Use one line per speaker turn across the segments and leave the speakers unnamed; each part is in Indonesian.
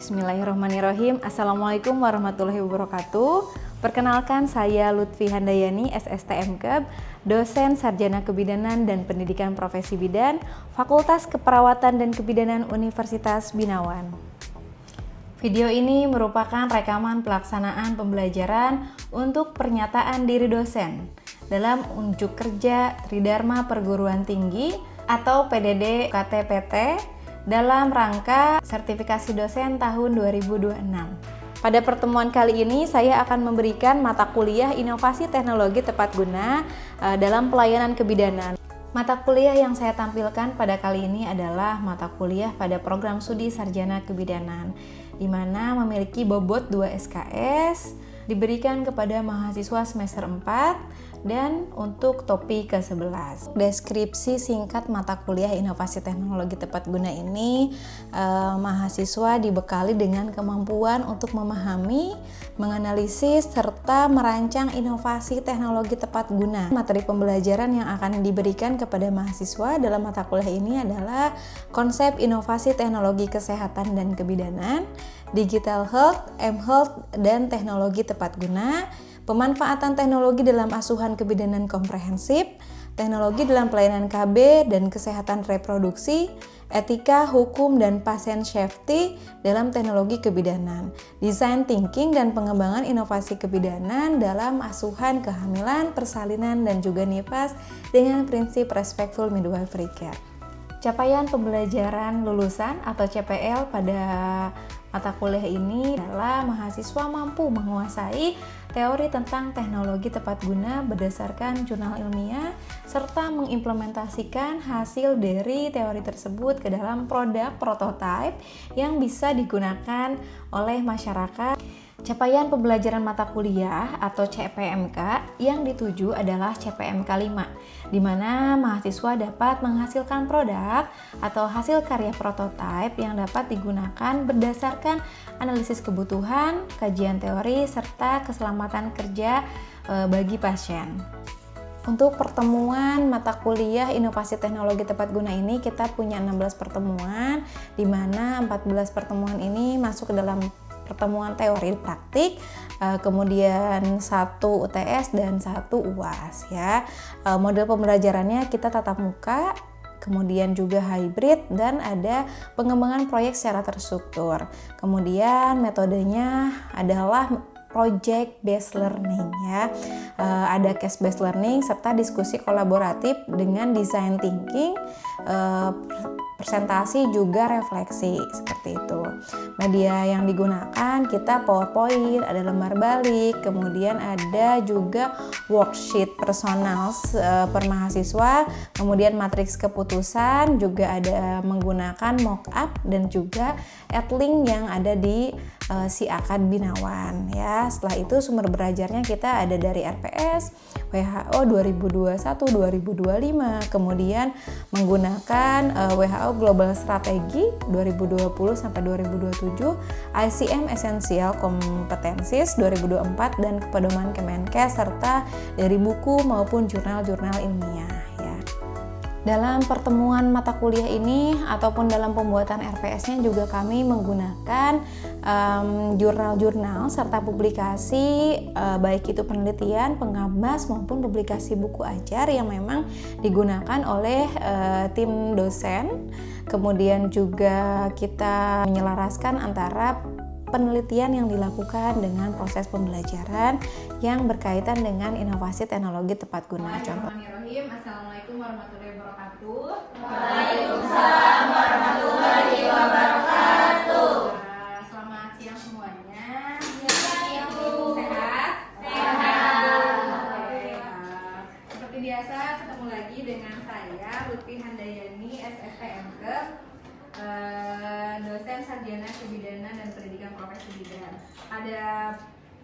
Bismillahirrahmanirrahim. Assalamualaikum warahmatullahi wabarakatuh. Perkenalkan, saya Lutfi Handayani, SSTMKEB, dosen Sarjana Kebidanan dan Pendidikan Profesi Bidan, Fakultas Keperawatan dan Kebidanan Universitas Binawan. Video ini merupakan rekaman pelaksanaan pembelajaran untuk pernyataan diri dosen dalam unjuk kerja Tridharma Perguruan Tinggi atau PDD UKT-PT dalam rangka sertifikasi dosen tahun 2026. Pada pertemuan kali ini saya akan memberikan mata kuliah Inovasi Teknologi Tepat Guna dalam Pelayanan Kebidanan. Mata kuliah yang saya tampilkan pada kali ini adalah mata kuliah pada program studi Sarjana Kebidanan, di mana memiliki bobot 2 SKS, diberikan kepada mahasiswa semester 4, dan untuk topik ke-11. Deskripsi singkat mata kuliah Inovasi Teknologi Tepat Guna ini, mahasiswa dibekali dengan kemampuan untuk memahami, menganalisis, serta merancang inovasi teknologi tepat guna. Materi pembelajaran yang akan diberikan kepada mahasiswa dalam mata kuliah ini adalah konsep inovasi teknologi kesehatan dan kebidanan, digital health, m-health, dan teknologi tepat guna, pemanfaatan teknologi dalam asuhan kebidanan komprehensif, teknologi dalam pelayanan KB dan kesehatan reproduksi, etika, hukum, dan pasien safety dalam teknologi kebidanan, design thinking dan pengembangan inovasi kebidanan dalam asuhan kehamilan, persalinan, dan juga nifas dengan prinsip respectful midwifery care. Capaian pembelajaran lulusan atau CPL pada mata kuliah ini adalah mahasiswa mampu menguasai teori tentang teknologi tepat guna berdasarkan jurnal ilmiah serta mengimplementasikan hasil dari teori tersebut ke dalam produk prototipe yang bisa digunakan oleh masyarakat. Capaian pembelajaran mata kuliah atau CPMK yang dituju adalah CPMK 5, di mana mahasiswa dapat menghasilkan produk atau hasil karya prototipe yang dapat digunakan berdasarkan analisis kebutuhan, kajian teori, serta keselamatan kerja bagi pasien. Untuk pertemuan mata kuliah Inovasi Teknologi Tepat Guna ini kita punya 16 pertemuan, di mana 14 pertemuan ini masuk ke dalam pertemuan teori praktik, kemudian 1 UTS dan 1 UAS ya. Model pembelajarannya kita tatap muka, kemudian juga hybrid, dan ada pengembangan proyek secara terstruktur. Kemudian metodenya adalah project based learning ya. Ada case based learning serta diskusi kolaboratif dengan design thinking, presentasi juga refleksi seperti itu. Media yang digunakan kita PowerPoint, ada lembar balik, kemudian ada juga worksheet personal per mahasiswa, kemudian matriks keputusan, juga ada menggunakan mockup dan juga link yang ada di si Akad Binawan ya. Setelah itu sumber belajarnya kita ada dari RPS, WHO 2021-2025, kemudian menggunakan WHO Global Strategy 2020 sampai 2027, ICM Essential Competencies 2024 dan Pedoman Kemenkes, serta dari buku maupun jurnal-jurnal ilmiah ya. Dalam pertemuan mata kuliah ini ataupun dalam pembuatan RPS-nya juga kami menggunakan jurnal-jurnal serta publikasi, baik itu penelitian, pengabas maupun publikasi buku ajar yang memang digunakan oleh tim dosen. Kemudian juga kita menyelaraskan antara penelitian yang dilakukan dengan proses pembelajaran yang berkaitan dengan inovasi teknologi tepat guna. Contoh. Assalamualaikum warahmatullahi wabarakatuh.
Waalaikumsalam warahmatullahi wabarakatuh.
Selamat siang semuanya.
Siang, Bu.
Sehat?
Sehat.
Seperti biasa ketemu lagi dengan saya Lutfi Handayani, SSTMKEB, dosen Sarjana Kebidanan dan Pendidikan Profesi Bidan. Pada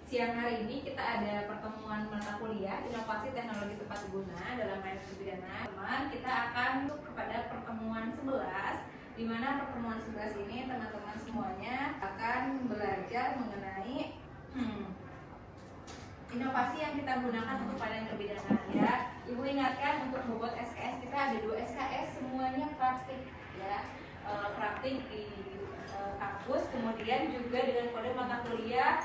siang hari ini kita ada pertemuan mata kuliah Inovasi Teknologi Tepat Guna dalam pelayanan kebidanan. Kita akan masuk kepada pertemuan 11, di mana pertemuan 11 ini teman-teman semuanya akan belajar mengenai inovasi yang kita gunakan untuk pelayanan kebidanan ya. Ibu ingatkan untuk bobot SKS kita ada 2 SKS, semuanya praktik ya. Praktik di kampus, kemudian juga dengan kode mata kuliah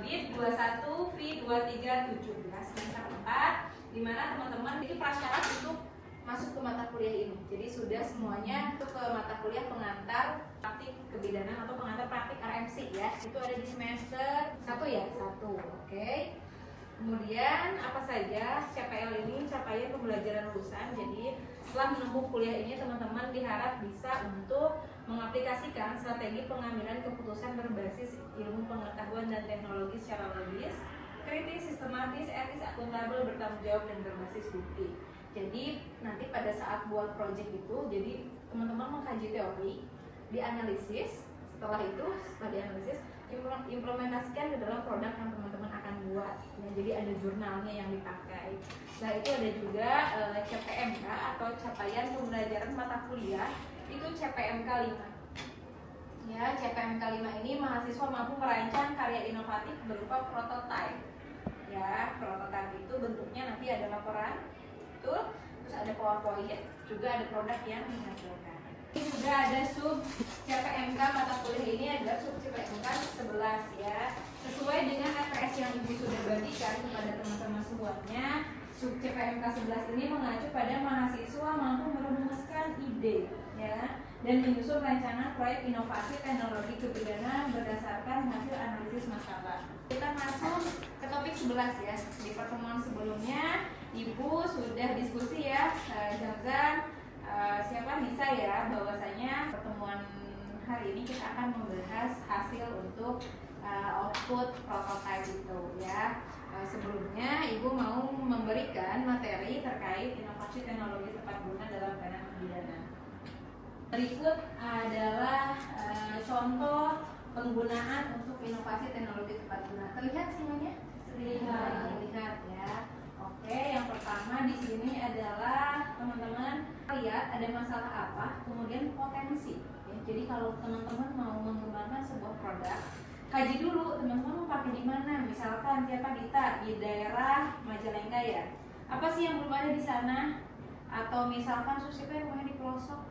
BID 21 V2317 semester 4, di mana teman-teman ini prasyarat untuk masuk ke mata kuliah ini. Jadi sudah semuanya untuk ke mata kuliah pengantar praktik kebidanan atau pengantar praktik RMC ya. Itu ada di semester 1 ya, 1. Oke. Kemudian apa saja CPL ini? Capaian pembelajaran lulusan. Jadi setelah menempuh kuliah ini teman-teman diharap bisa untuk mengaplikasikan strategi pengambilan keputusan berbasis ilmu pengetahuan dan teknologi secara logis, kritis, sistematis, etis, akuntabel, bertanggung jawab, dan berbasis bukti. Jadi nanti pada saat buat project itu, jadi teman-teman mengkaji teori, dianalisis, setelah dianalisis, implementasikan ke dalam produk yang teman-teman akan buat. Ya, jadi ada jurnalnya yang dipakai. Setelah itu ada juga CPMK atau capaian pembelajaran mata kuliah, itu CPMK 5. Ya, CPMK 5 ini mahasiswa mampu merancang karya inovatif berupa prototipe. Ya, prototipe itu bentuknya nanti ada laporan, betul, terus ada PowerPoint, juga ada produk yang menghasilkan. Ini juga ada sub CPMK mata kuliah ini adalah sub CPMK 11 ya. Sesuai dengan FPS yang Ibu sudah bagikan kepada teman-teman semuanya, sub CPMK 11 ini mengacu pada mahasiswa mampu merumuskan ide ya dan menyusun rancangan proyek inovasi teknologi kebidanan berdasarkan hasil analisis masalah. Kita masuk ke topik 11 ya. Di pertemuan sebelumnya Ibu sudah diskusi ya, Zam-Zam, siapa Nisa ya, bahwasanya pertemuan hari ini kita akan membahas hasil untuk output prototype itu ya. Sebelumnya Ibu mau memberikan materi terkait inovasi teknologi tepat guna dalam ranah kebidanan. Berikut adalah contoh penggunaan untuk inovasi teknologi tepat guna. Terlihat semuanya? Terlihat ya. Oke, yang pertama di sini adalah teman-teman lihat ada masalah apa, kemudian potensi. Ya, jadi kalau teman-teman mau mengembangkan sebuah produk, kaji dulu teman-teman mau pakai di mana. Misalkan siapa Dita di daerah Majalengka ya. Apa sih yang belum ada di sana? Atau misalkan Susipa rumahnya di pelosok.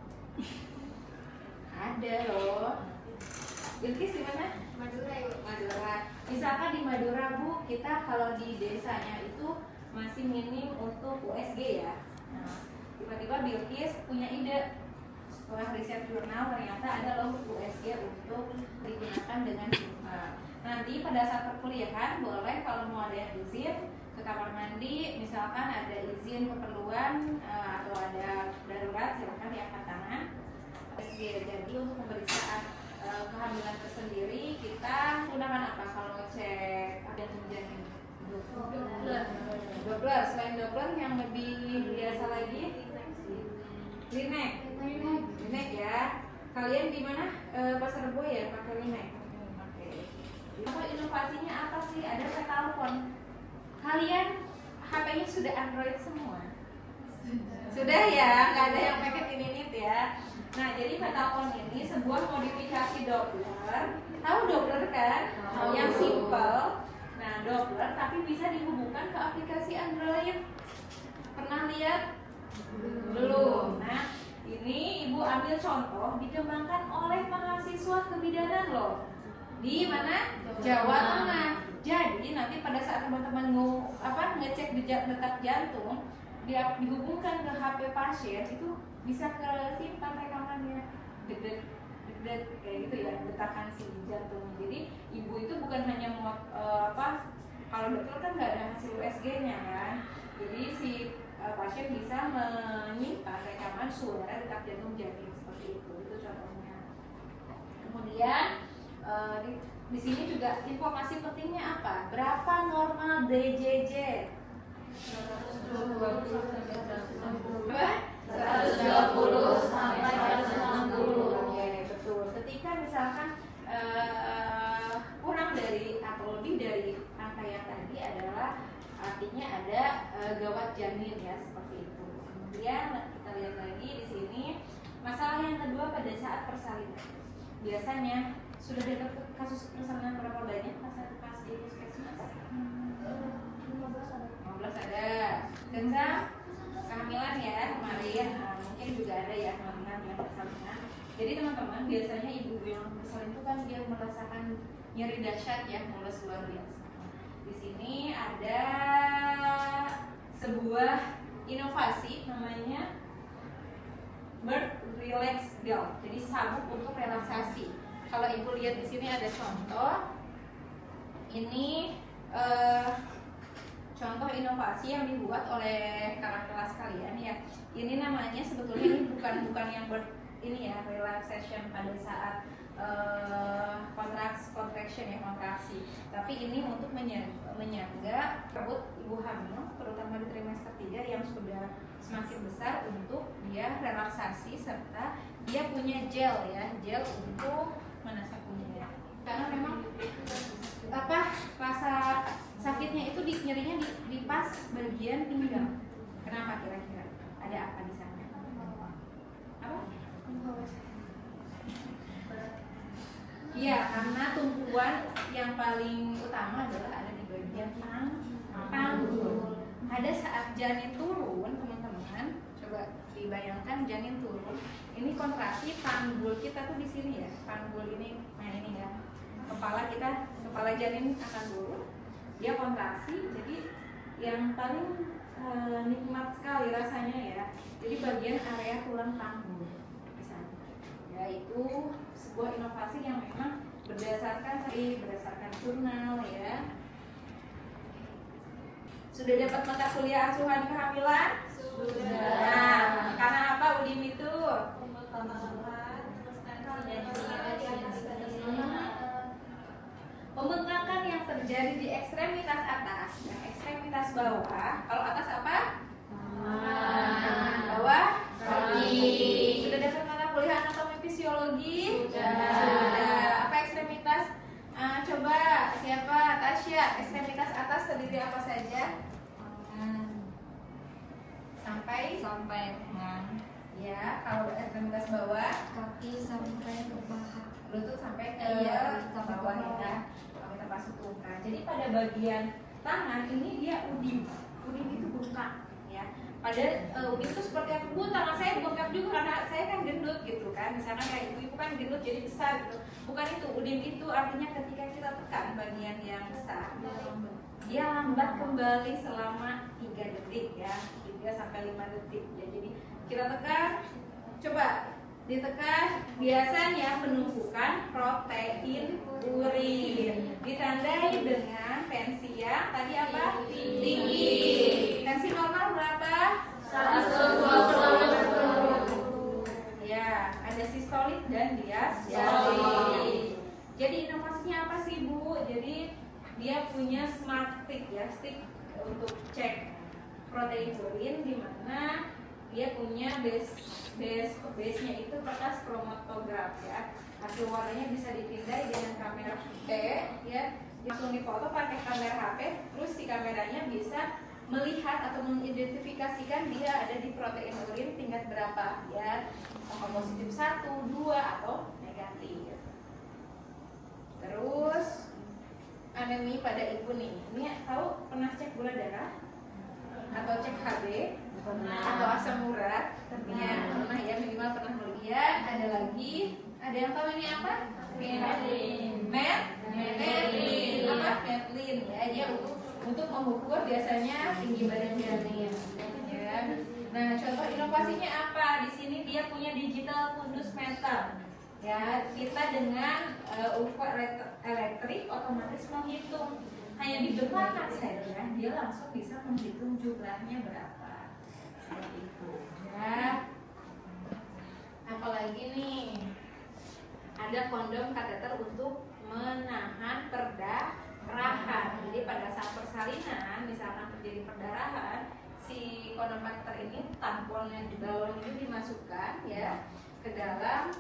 Ada loh. Bilkis di mana? Madura. Misalkan di Madura Bu, kita kalau di desanya itu masih minim untuk USG ya. Nah, tiba-tiba Bilkis punya ide. Setelah riset jurnal ternyata ada loh USG untuk digunakan dengan simpan. Nanti pada saat perkuliahan boleh kalau mau ada yang izin ke kamar mandi, misalkan ada izin keperluan atau ada darurat, silakan diangkat tangan. Jadi untuk pemeriksaan kehamilan tersendiri kita gunakan apa kalau ngecek ada janin? Doppler. Selain Doppler yang lebih biasa lagi Linek ya. Kalian di mana Pasar Rebo ya pakai Linek? Oke. Apa inovasinya apa sih? Ada telepon. Kalian HP-nya sudah Android semua? Sudah ya, nggak ada yang pakai Tininit ya. Nah, jadi telepon ini sebuah modifikasi Doppler. Tahu Doppler kan? Yang simple. Nah, Doppler tapi bisa dihubungkan ke aplikasi Android. Pernah lihat? Belum. Nah, ini Ibu ambil contoh dikembangkan oleh mahasiswa kebidanan loh. Di mana? Jawa Tengah. Jadi nanti pada saat teman-teman ngecek detak jantung, dia dihubungkan ke HP pasien itu bisa ke simpan rekamannya. Deg-deg kayak gitu ya, detakan si jantung. Jadi Ibu itu bukan hanya kalau dokter kan nggak ada hasil USG-nya kan. Jadi si pasien bisa menyimpan rekaman suara detak jantung janin seperti itu contohnya. Kemudian di sini juga informasi pentingnya apa? Berapa normal DJJ? 120 sampai 160. Oke, betul. Ketika misalkan kurang dari atau lebih dari angka yang tadi adalah artinya ada gawat janin ya, seperti itu. Kemudian kita lihat lagi di sini masalah yang kedua pada saat persalinan. Biasanya sudah ada kasus persalinan berapa banyak pas di puskesmas? 15 ada. Kenza kehamilan ya kemarin, mungkin juga ada ya kehamilan yang persalinan. Jadi teman-teman, biasanya ibu-ibu yang bersalin itu kan dia merasakan nyeri dahsyat ya, mules luar biasa. Di sini ada sebuah inovasi namanya Bird Relax Gel. Jadi sabuk untuk relaksasi. Kalau ibu lihat di sini ada contoh. Ini contoh inovasi yang dibuat oleh kakak kelas kalian ya. Ini namanya sebetulnya ini bukan yang ini ya, relaxation pada saat contraction ya, kontraksi. Tapi ini untuk menyangga perut ibu hamil, terutama di trimester 3 yang sudah semakin besar, untuk dia relaksasi serta dia punya gel ya, gel untuk menasah punggungnya. Karena memang rasa sakitnya itu nyerinya di pas bagian pinggang. Kenapa kira-kira? Ada apa di sana? Apa? Iya, karena tumpuan yang paling utama adalah ada di bagian panggul. Ada saat janin turun, teman-teman, coba dibayangkan janin turun. Ini kontraksi panggul kita tuh di sini ya. Panggul ini, nah ini ya. Kepala janin akan turun. Dia kontraksi, jadi yang paling nikmat sekali rasanya ya. Jadi bagian area tulang panggul di sana. Yaitu sebuah inovasi yang memang berdasarkan jurnal ya. Sudah dapat mata kuliah asuhan kehamilan? Sudah. Nah, karena apa UDIM itu? Pembengkakan yang terjadi di ekstremitas atas dan ekstremitas bawah. Kalau atas apa? Bawah? Kaki. Sudah dapat mata kuliah anatomi fisiologi? Sudah. Apa ekstremitas? Coba siapa? Tasya. Ekstremitas atas terdiri apa saja? Sampai tangan. Ya. Kalau ekstremitas bawah?
Kaki sampai ke paha.
Lutut sampai ke bawah ya. Kita pasuk tuka. Jadi pada bagian tangan ini dia udim. Udim itu bengkak ya. Pada udim itu seperti apa? Bu, tangan saya bengkak juga karena saya kan gendut gitu kan. Misalkan kayak ibu-ibu kan gendut jadi besar gitu. Bukan itu. Udim itu artinya ketika kita tekan bagian yang besar, dia lambat kembali selama 3 detik ya. 3 sampai 5 detik ya. Jadi kita tekan, coba ditekan, biasanya penumpukan protein urin ditandai dengan tensi yang tadi apa? Tinggi. Tensi normal berapa? 120. Ya, ada sistolik dan diastolik. Jadi inovasinya apa sih Bu? Jadi dia punya smart stick ya, stick untuk cek protein urin, di mana dia punya base-nya itu kertas kromatograf ya. Hasil warnanya bisa dipindai dengan kamera HP ya. Langsung difoto pakai kamera HP, terus si kameranya bisa melihat atau mengidentifikasikan dia ada di protein urin tingkat berapa ya. Apakah positif 1, 2 atau negatif. Terus anemi pada ibu nih. Ini tahu pernah cek gula darah atau cek HB atau asam urat? Ya, pernah ya, minimal pernah melihat. Ada lagi, ada yang tahu ini apa? Metlin. Apa? Metlin ya, dia untuk mengukur biasanya tinggi badan janin. Ya. Nah, contoh inovasinya apa? Di sini dia punya digital fundus meter. Ya, kita dengan ukur elektrik otomatis menghitung. Hanya dibelakang saja, dia langsung bisa menghitung jumlahnya berapa. Seperti itu. Ya. Apalagi nih, ada kondom kateter untuk menahan perdarahan. Jadi pada saat persalinan, misalkan terjadi perdarahan, si kondom kateter ini, tamponnya di bawah ini dimasukkan ya ke dalam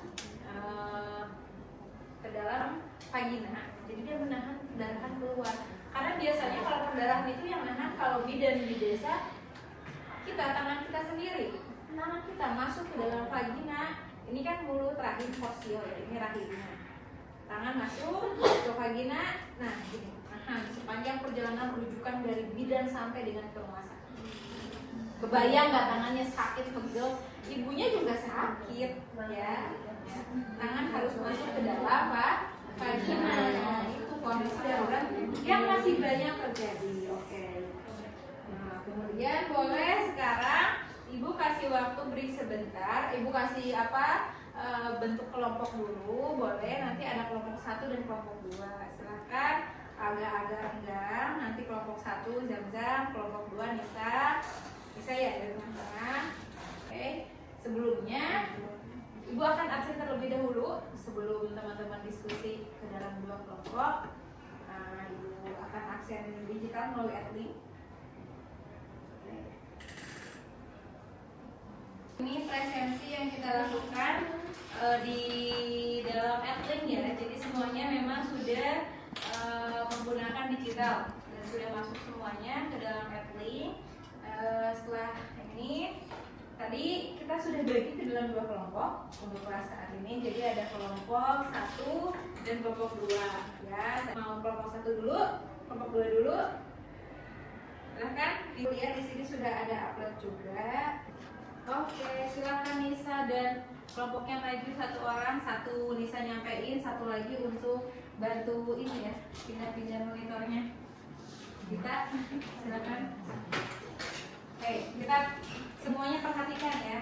vagina. Jadi dia menahan perdarahan keluar. Karena biasanya kalau perdarahan itu yang nahan kalau bidan di desa, tangan kita sendiri. Tangan kita masuk ke dalam vagina. Ini kan mulut, rahim, fosil ya, ini rahimnya. Tangan masuk ke vagina. Nah, gini. Sepanjang perjalanan rujukan dari bidan sampai dengan ke rumah sakit. Kebayang nggak tangannya sakit, pegel? Ibunya juga sakit, ya. Ya. Tangan harus masuk ke dalam vagina. Itu kondisi darurat yang masih banyak terjadi. Oke. Nah, kemudian boleh sekarang Ibu kasih waktu beri sebentar. Ibu kasih bentuk kelompok dulu. Boleh. Nanti ada kelompok 1 dan kelompok 2. Silakan agak-agak renggang. Nanti kelompok 1 Zam-Zam, kelompok 2 Nisa. Bisa ya dari tengah-tengah. Oke. Sebelumnya Ibu akan absen terlebih dahulu sebelum teman-teman diskusi ke dalam 2 kelompok. Nah, Ibu akan absen digital melalui Adlink. Ini presensi yang kita lakukan di dalam Adlink ya. Jadi semuanya memang sudah menggunakan digital dan sudah masuk semuanya ke dalam Adlink. Setelah ini tadi kita sudah bagi ke dalam 2 kelompok untuk kelas saat ini. Jadi ada kelompok 1 dan kelompok 2 ya. Mau kelompok 1 dulu, kelompok 2 dulu. Silahkan dilihat di sini sudah ada upload juga. Oke, silakan Nisa dan kelompoknya maju 1 orang, 1 Nisa nyampein, 1 lagi untuk bantu ini ya, pindah-pindah monitornya. Kita silakan. Oke, kita semuanya perhatikan ya.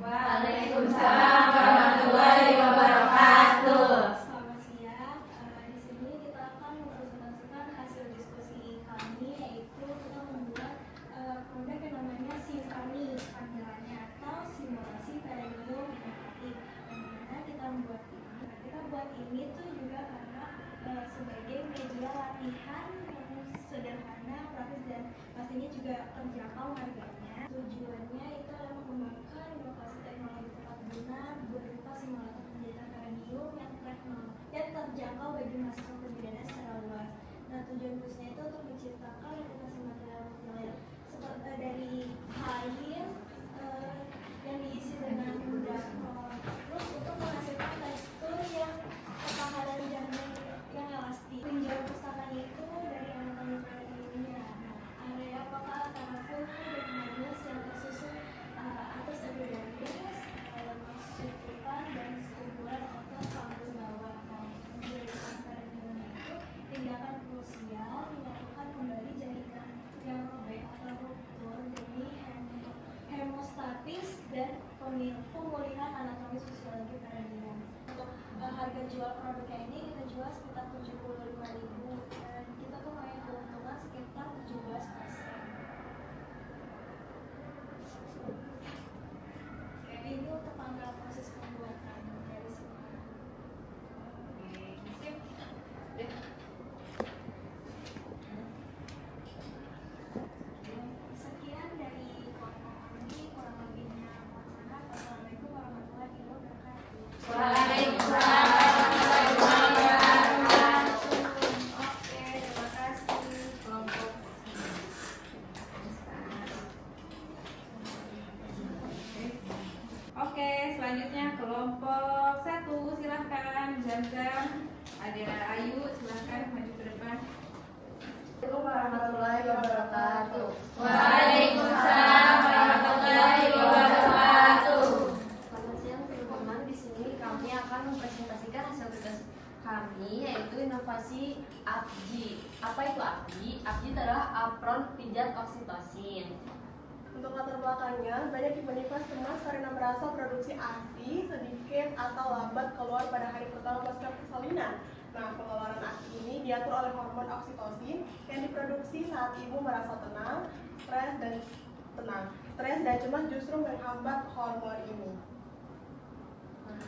Waalaikumsalam warahmatullahi wabarakatuh.
Selamat siang. Di sini kita akan mempresentasikan hasil diskusi kami, yaitu kita membuat produk yang namanya Symphony panggilannya atau simulasi perineum inovatif. Bagaimana kita membuat ini? Kita buat ini tuh juga karena sebagai media latihan yang sederhana, praktis dan pastinya juga terjangkau harganya. Tujuannya itu adalah mengembangkan inovasi teknologi tepat guna berupa simulator pendidikan perineum yang terjangkau bagi mahasiswa kebidanan secara luas. Nah, tujuan khususnya itu untuk menciptakan aplikasi material dari kain yang diisi dengan terus untuk menghasilkan tekstur yang ketahanan jamin yang elastis. Penjual pustakaan itu dari anatomi perineumnya. Area apakah antara vulva dan anus yang tersusun atas epidermis, subkutan dan skupular atau panggung bawah. Penjualan perineumnya itu tindakan krusial menyatukan kembali jaringan yang robek atau ruptur demi hemostatis dan pemulihan anatomis fisiologi perineum. Untuk harga jual produknya ini kita jual sekitar 75.000 dan kita tuh punya keuntungan sekitar 17%. Ini untuk pangkal proses pembuatan dari sini. Sekian dari kelompok kami, kurang lebihnya mohon maaf. Wassalamualaikum warahmatullahi wabarakatuh.
Waalaikumsalam warahmatullahi wabarakatuh. Oke, terima kasih kelompok. Oke, selanjutnya kelompok 1 silahkan Zam-Zam. Ada Ayu, silahkan maju ke depan.
Assalamualaikum warahmatullahi wabarakatuh.
Waalaikumsalam warahmatullahi wabarakatuh.
Selamat siang teman-teman. Di sini kami akan mempresentasikan hasil tugas kami, yaitu inovasi APJI. Apa itu APJI? APJI adalah apron pijat oksitosin.
Untuk latar belakangnya, banyak imunitas cemas karena merasa produksi ASI sedikit atau lambat keluar pada hari pertama pasca persalinan. Nah, pengeluaran ASI ini diatur oleh hormon oksitosin yang diproduksi saat ibu merasa tenang, stres dan cemas justru menghambat hormon ini.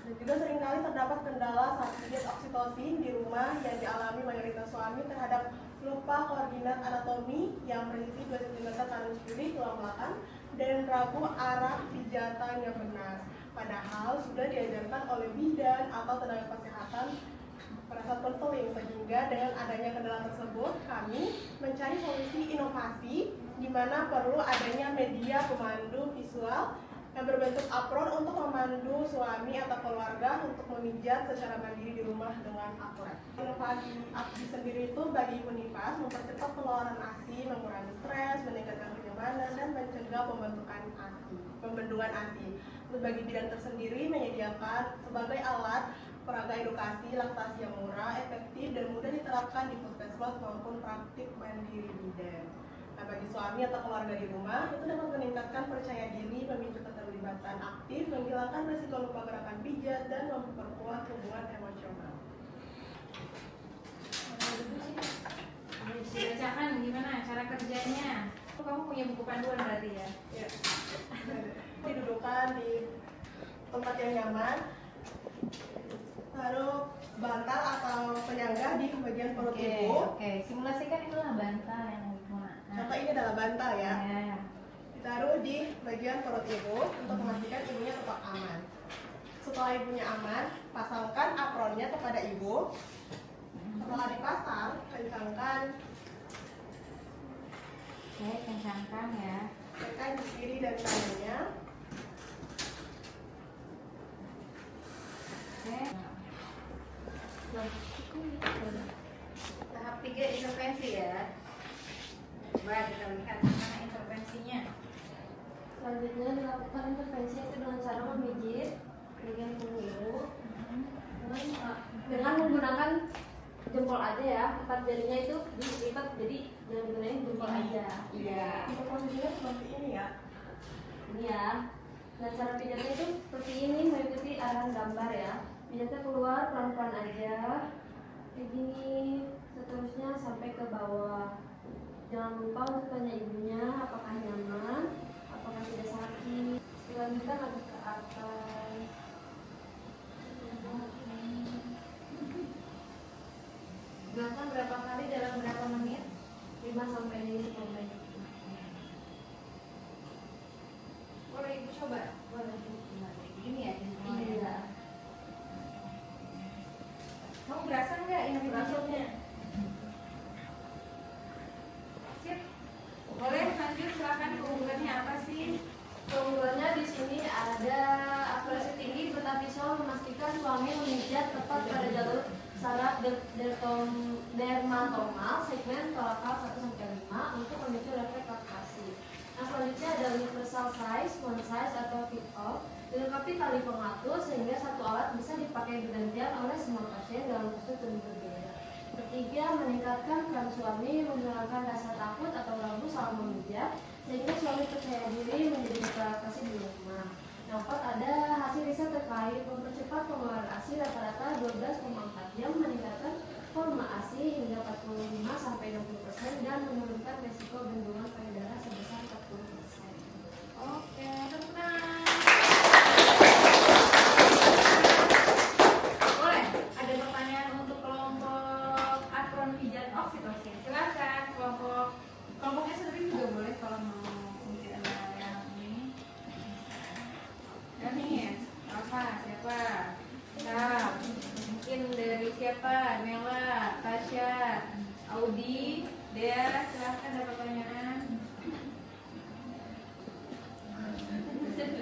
Dan juga seringkali terdapat kendala saat pijat oksitosin di rumah yang dialami mayoritas suami terhadap lupa koordinat anatomi yang berisi 2 cm kanan kiri tulang belakang dan rapuh arah pijatan yang benar. Padahal sudah diajarkan oleh bidan atau tenaga kesehatan pada saat konseling, sehingga dengan adanya kendala tersebut kami mencari solusi inovasi di mana perlu adanya media pemandu visual yang berbentuk apron untuk memandu suami atau keluarga untuk memijat secara mandiri di rumah dengan akurat. Inovasi APJI sendiri itu bagi imunitas mempercepat pengeluaran ASI, mengurangi stres, meningkatkan kenyamanan dan mencegah pembentukan ASI. Bagi bidan tersendiri menyediakan sebagai alat peraga edukasi laktasi yang murah, efektif, dan mudah diterapkan di puskesmas maupun praktik mandiri bidan. Nah, bagi suami atau keluarga di rumah, itu dapat meningkatkan percaya diri, memicu keterlibatan aktif, menghilangkan risiko lupa gerakan pijat, dan memperkuat hubungan emosional.
Dibacakan gimana cara kerjanya? Kamu punya buku panduan berarti ya?
Ya. Didudukan di tempat yang nyaman, taruh bantal atau penyangga di bagian perut ibu.
Oke. Simulasikan itulah bantal yang digunakan.
Contoh ini adalah bantal ya.
Ya.
Ditaruh di bagian perut ibu untuk memastikan ibunya tetap aman. Setelah ibunya aman, pasangkan apronnya kepada ibu. Setelah dipasang, kencangkan
Oke, kencangkan ya.
tekan di kiri dan kanannya.
Oke. Tahap 3 intervensi ya. Coba kita lihat mana intervensinya.
Selanjutnya dilakukan intervensi itu dengan cara memijit bagian punggung ibu dengan menggunakan jempol aja ya, 4 jarinya itu dilipat, jadi jangan digunakan jempol aja.
Iya.
Untuk posisinya seperti ini ya.
Ini ya. Dan cara pijatnya itu seperti ini, mengikuti arahan gambar ya. Pijatnya keluar pelan-pelan aja, kayak gini, seterusnya sampai ke bawah. Jangan lupa untuk tanya ibunya apakah nyaman, apakah tidak sakit. Selanjutnya lagi ke atas.
Dilakukan berapa kali dalam berapa menit?
5 sampai 10 menit.
Boleh ibu coba?
Boleh.
Gini ya,
Iya.
Kamu berasa nggak ini pijatnya? Sip. Boleh lanjut, silakan. Keunggulannya apa sih?
Keunggulannya di sini ada akurasi tinggi, tetapi selalu memastikan suami memijat tepat pada jalur saraf dermatomal segmen torakal 1-5 untuk memicu refleks laktasi. Nah, selanjutnya ada universal size, one size atau fit all, dilengkapi tali pengatur sehingga satu alat bisa dipakai bergantian oleh semua pasien dalam kasus yang berbeda. Ketiga, meningkatkan peran suami menghilangkan rasa takut atau ragu saat memijat sehingga suami percaya diri menjadi laktasi di rumah. Keempat, ada hasil riset terkait mempercepat pengeluaran ASI rata-rata 12,4 jam, meningkatkan volume ASI hingga 45-60% dan menurunkan resiko bendungan payudara sebesar 40%.
Oke, tepuk tangan. Boleh, ada pertanyaan untuk kelompok apron pijat oksitosin. Silakan kelompoknya sendiri juga boleh kalau mau mungkin ada yang ini. Dan nih, apa? Siapa? Mungkin dari siapa? Nela, Tasya, Audi, Dea, silakan ada pertanyaan. Terima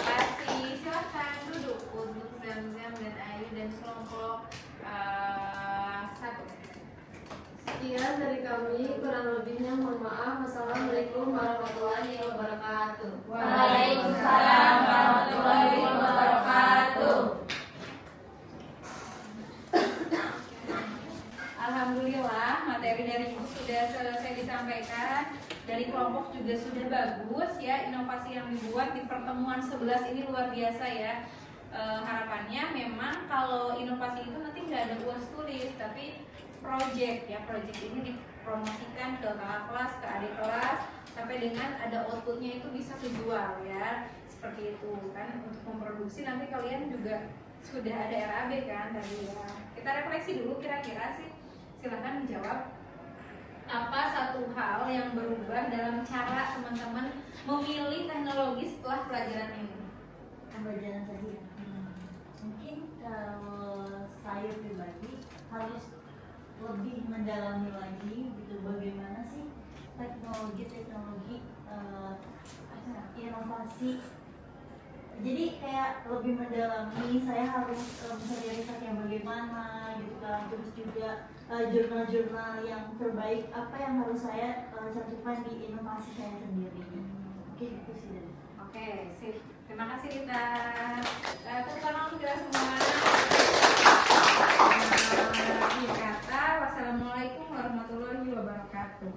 kasih. Silakan duduk untuk Zam-Zam dan Ayu dan kelompok 1.
Sekian dari kami, kurang lebihnya mohon maaf. Wassalamualaikum warahmatullahi wabarakatuh.
Waalaikumsalam warahmatullahi wabarakatuh. Alhamdulillah, materi dari Ibu sudah selesai disampaikan. Dari kelompok juga sudah bagus ya, inovasi yang dibuat di pertemuan 11 ini luar biasa ya. Harapannya memang kalau inovasi itu nanti nggak ada uas tulis, tapi project ya, project ini dipromosikan ke kakak kelas, ke adik kelas, sampai dengan ada outputnya itu bisa kejual ya, seperti itu kan. Untuk memproduksi nanti kalian juga sudah ada RAB kan tadi ya. Kita refleksi dulu kira-kira sih, silahkan menjawab apa satu hal yang berubah dalam cara teman-teman memilih teknologi setelah pelajaran ini.
Pembelajaran tadi ya. Mungkin kalau saya pribadi harus lebih mendalami lagi gitu bagaimana sih teknologi inovasi jadi kayak lebih mendalami, saya harus mencari riset yang bagaimana gitu kan, terus juga jurnal-jurnal yang terbaik apa yang harus saya cantumkan di inovasi saya sendiri. Mungkin itu sih dari
Oke, sip. Terima kasih Rita. Tepuk tangan untuk kita semua. Kata, wassalamualaikum warahmatullahi wabarakatuh.